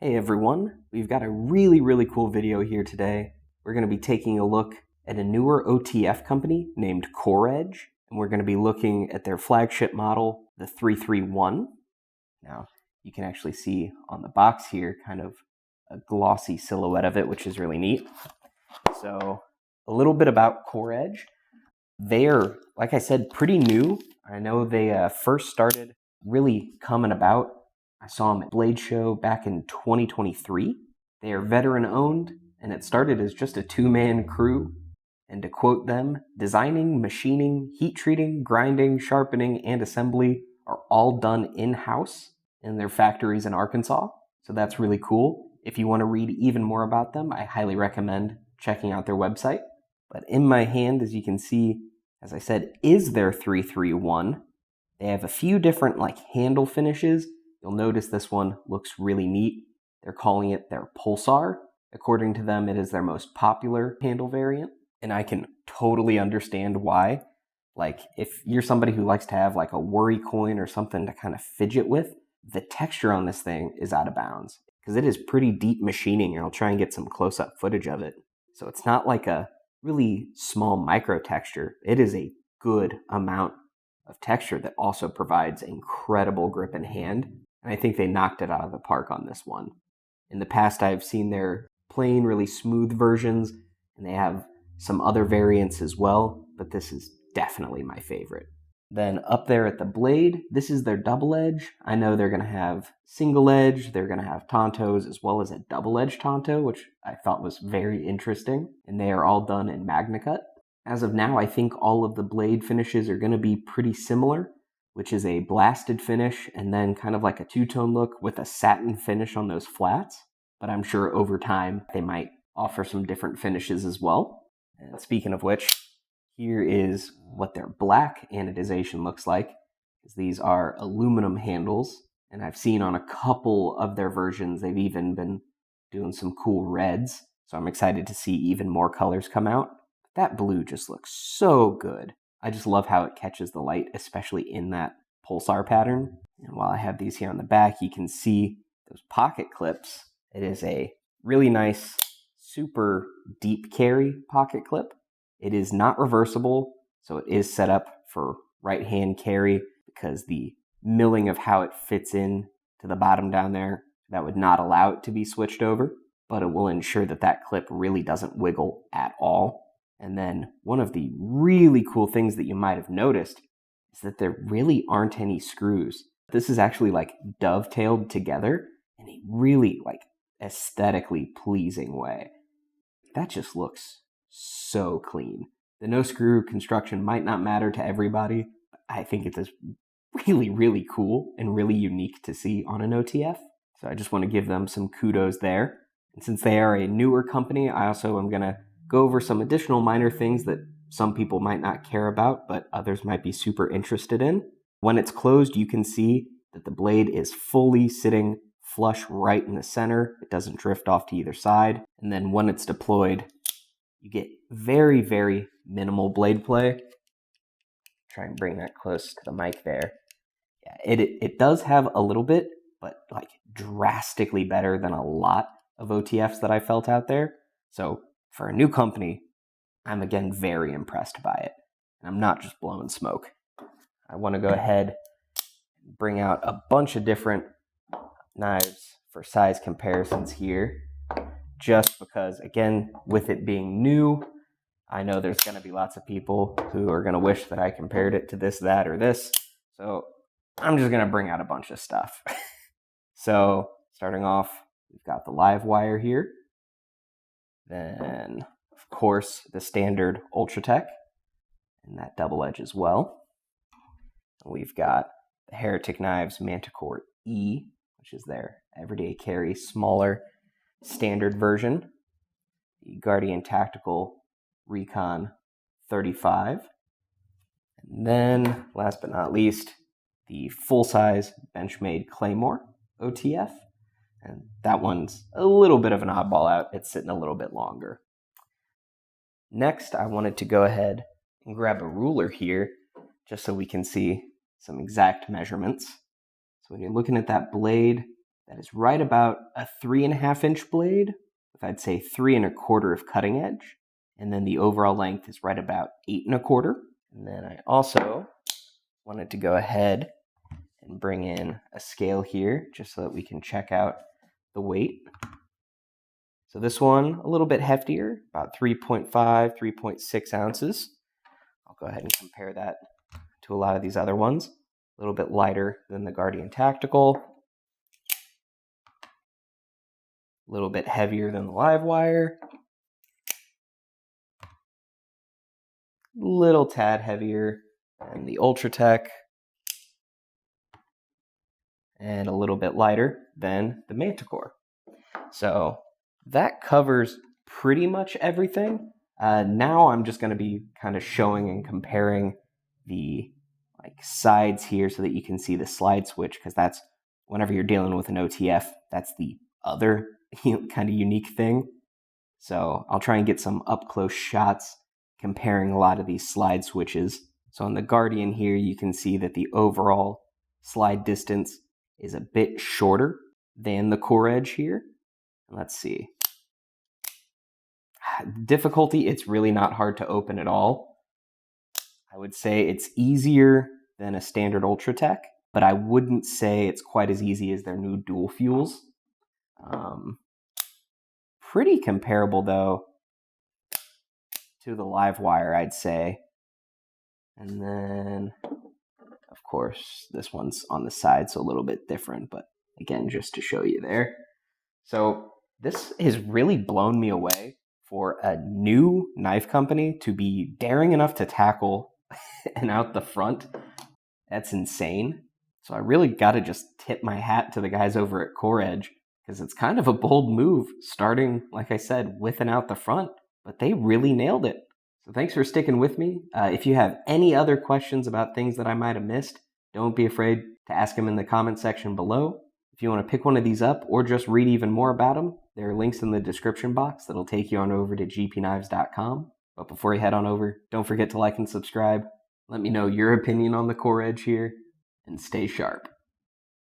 Hey everyone, we've got a really cool video here today. We're going to be taking a look at a newer OTF company named CoreEdge, and we're going to be looking at their flagship model, the 331. Now, you can actually see on the box here kind of a glossy silhouette of it, which is really neat. So, a little bit about CoreEdge. They are, like I said, pretty new. I know they first started really coming about. I saw them at Blade Show back in 2023. They are veteran owned, and it started as just a two-man crew. And to quote them, designing, machining, heat treating, grinding, sharpening, and assembly are all done in-house in their factories in Arkansas. So that's really cool. If you want to read even more about them, I highly recommend checking out their website. But in my hand, as you can see, as I said, is their 331. They have a few different handle finishes. You'll notice this one looks really neat. They're calling it their Pulsar. According to them, it is their most popular handle variant. And I can totally understand why. If you're somebody who likes to have a worry coin or something to kind of fidget with, the texture on this thing is out of bounds. Because it is pretty deep machining, and I'll try and get some close-up footage of it. So it's not like a really small micro texture. It is a good amount of texture that also provides incredible grip in hand. And I think they knocked it out of the park on this one. In the past, I've seen their plain, really smooth versions, and they have some other variants as well, but this is definitely my favorite. Then up there at the blade, this is their double edge. I know they're going to have single edge, they're going to have tontos, as well as a double edge tonto, which I thought was very interesting, and they are all done in Magnacut. As of now, I think all of the blade finishes are going to be pretty similar, which is a blasted finish and then kind of like a two-tone look with a satin finish on those flats. But I'm sure over time they might offer some different finishes as well. And speaking of which, here is what their black anodization looks like. These are aluminum handles, and I've seen on a couple of their versions they've even been doing some cool reds. So I'm excited to see even more colors come out. That blue just looks so good. I just love how it catches the light, especially in that pulsar pattern. And while I have these here on the back, you can see those pocket clips. It is a really nice, super deep carry pocket clip. It is not reversible, so it is set up for right-hand carry because the milling of how it fits in to the bottom down there, that would not allow it to be switched over, but it will ensure that that clip really doesn't wiggle at all. And then one of the really cool things that you might have noticed is that there really aren't any screws. This is actually dovetailed together in a really aesthetically pleasing way. That just looks so clean. The no screw construction might not matter to everybody, but I think it is really cool and really unique to see on an OTF. So I just want to give them some kudos there. And since they are a newer company, I also am going to go over some additional minor things that some people might not care about, but others might be super interested in. When it's closed, you can see that the blade is fully sitting flush right in the center. It doesn't drift off to either side. And then when it's deployed, you get very minimal blade play. Try and bring that close to the mic there. Yeah, it does have a little bit, but drastically better than a lot of OTFs that I felt out there. So for a new company, I'm again very impressed by it. And I'm not just blowing smoke. I want to go ahead and bring out a bunch of different knives for size comparisons here. Just because, again, with it being new, I know there's going to be lots of people who are going to wish that I compared it to this, that, or this. So I'm just going to bring out a bunch of stuff. So starting off, we've got the live wire here. Then, of course, the standard Ultratech and that double edge as well. We've got the Heretic Knives Manticore E, which is their everyday carry, smaller standard version. The Guardian Tactical Recon 35. And then, last but not least, the full-size Benchmade Claymore OTF. And that one's a little bit of an oddball out. It's sitting a little bit longer. Next, I wanted to go ahead and grab a ruler here just so we can see some exact measurements. So when you're looking at that blade, that is right about a 3.5-inch blade, with I'd say 3.25 of cutting edge. And then the overall length is right about 8.25. And then I also wanted to go ahead and bring in a scale here just so that we can check out the weight. So this one, a little bit heftier, about 3.5, 3.6 ounces. I'll go ahead and compare that to a lot of these other ones. A little bit lighter than the Guardian Tactical. A little bit heavier than the Livewire. Little tad heavier than the Ultratech. And a little bit lighter than the Manticore. So that covers pretty much everything. Now I'm just going to be kind of showing and comparing the sides here so that you can see the slide switch, because that's whenever you're dealing with an OTF, that's the other kind of unique thing. So I'll try and get some up close shots comparing a lot of these slide switches. So on the Guardian here, you can see that the overall slide distance is a bit shorter than the Core Edge here. Let's see. Difficulty, it's really not hard to open at all. I would say it's easier than a standard Ultratech, but I wouldn't say it's quite as easy as their new dual fuels. Pretty comparable though to the Livewire, I'd say. And then, of course, this one's on the side, so a little bit different, but again, just to show you there. So this has really blown me away for a new knife company to be daring enough to tackle and out the front. That's insane. So I really got to just tip my hat to the guys over at Core Edge, because it's kind of a bold move starting, like I said, with and out the front, but they really nailed it. So thanks for sticking with me. If you have any other questions about things that I might have missed, don't be afraid to ask them in the comment section below. If you want to pick one of these up or just read even more about them, there are links in the description box that'll take you on over to GPKNIVES.com. But before you head on over, don't forget to like and subscribe. Let me know your opinion on the Core Edge here, and stay sharp.